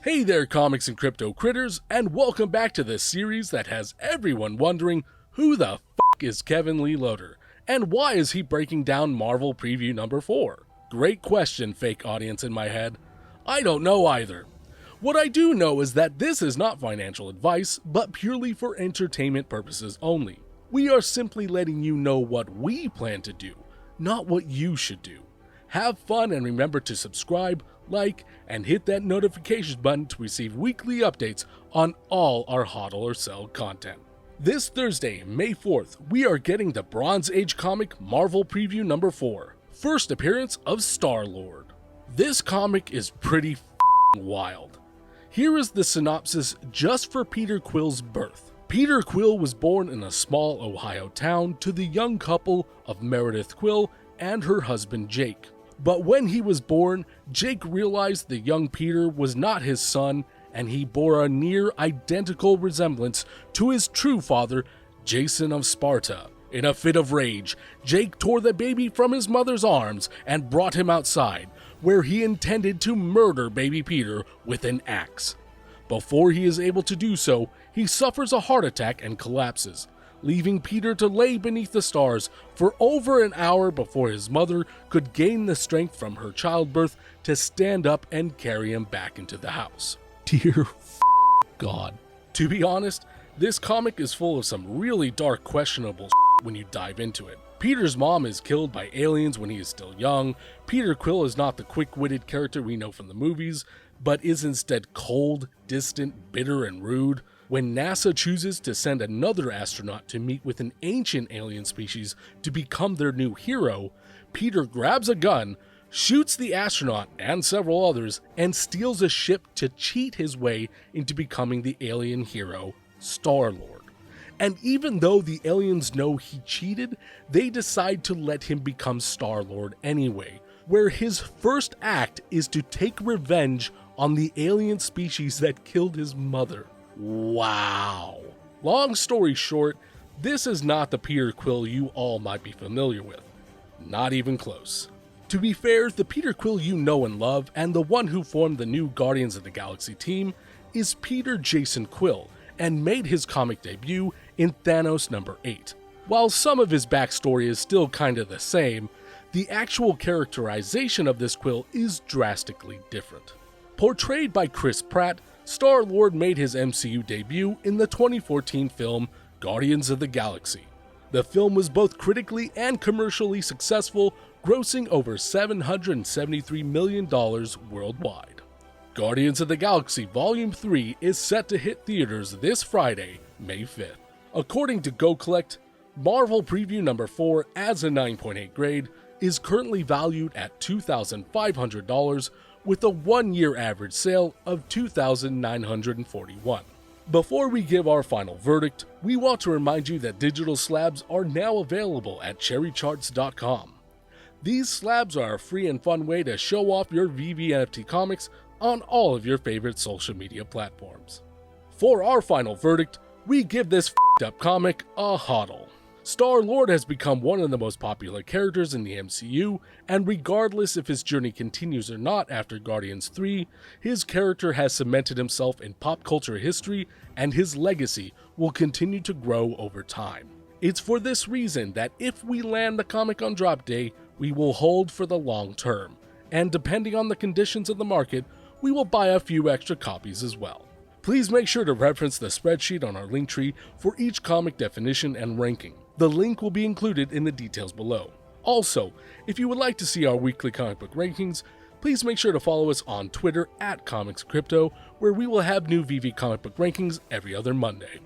Hey there, comics and crypto critters, and welcome back to this series that has everyone wondering who the f*** is Kevin Lee Loader, and why is he breaking down Marvel Preview number 4? Great question, fake audience in my head. I don't know either. What I do know is that this is not financial advice, but purely for entertainment purposes only. We are simply letting you know what we plan to do, not what you should do. Have fun and remember to subscribe, like, and hit that notifications button to receive weekly updates on all our HODL or sell content. This Thursday, May 4th, we are getting the Bronze Age comic Marvel Preview number 4, first appearance of Star-Lord. This comic is pretty wild. Here is the synopsis just for Peter Quill's birth. Peter Quill was born in a small Ohio town to the young couple of Meredith Quill and her husband Jake. But when he was born, Jake realized the young Peter was not his son, and he bore a near identical resemblance to his true father, Jason of Sparta. In a fit of rage, Jake tore the baby from his mother's arms and brought him outside, where he intended to murder baby Peter with an axe. Before he is able to do so, he suffers a heart attack and collapses, leaving Peter to lay beneath the stars for over an hour before his mother could gain the strength from her childbirth to stand up and carry him back into the house. Dear God. To be honest, this comic is full of some really dark, questionable when you dive into it. Peter's mom is killed by aliens when he is still young. Peter Quill is not the quick-witted character we know from the movies, but is instead cold, distant, bitter, and rude. When NASA chooses to send another astronaut to meet with an ancient alien species to become their new hero, Peter grabs a gun, shoots the astronaut and several others, and steals a ship to cheat his way into becoming the alien hero, Star-Lord. And even though the aliens know he cheated, they decide to let him become Star-Lord anyway, where his first act is to take revenge on the alien species that killed his mother. Wow. Long story short, this is not the Peter Quill you all might be familiar with. Not even close. To be fair, the Peter Quill you know and love, and the one who formed the new Guardians of the Galaxy team, is Peter Jason Quill, and made his comic debut in Thanos number 8. While some of his backstory is still kinda the same, the actual characterization of this Quill is drastically different. Portrayed by Chris Pratt, Star-Lord made his MCU debut in the 2014 film Guardians of the Galaxy. The film was both critically and commercially successful, grossing over $773 million worldwide. Guardians of the Galaxy Volume 3 is set to hit theaters this Friday, May 5th. According to GoCollect, Marvel Preview number 4 as a 9.8 grade is currently valued at $2,500, with a one-year average sale of $2,941. Before we give our final verdict, we want to remind you that digital slabs are now available at cherrycharts.com. These slabs are a free and fun way to show off your VeVe NFT comics on all of your favorite social media platforms. For our final verdict, we give this f***ed-up comic a HODL. Star-Lord has become one of the most popular characters in the MCU, and regardless if his journey continues or not after Guardians 3, his character has cemented himself in pop culture history, and his legacy will continue to grow over time. It's for this reason that if we land the comic on drop day, we will hold for the long term, and depending on the conditions of the market, we will buy a few extra copies as well. Please make sure to reference the spreadsheet on our Linktree for each comic definition and ranking. The link will be included in the details below. Also, if you would like to see our weekly comic book rankings, please make sure to follow us on Twitter at comicscrypto, where we will have new VeVe comic book rankings every other Monday.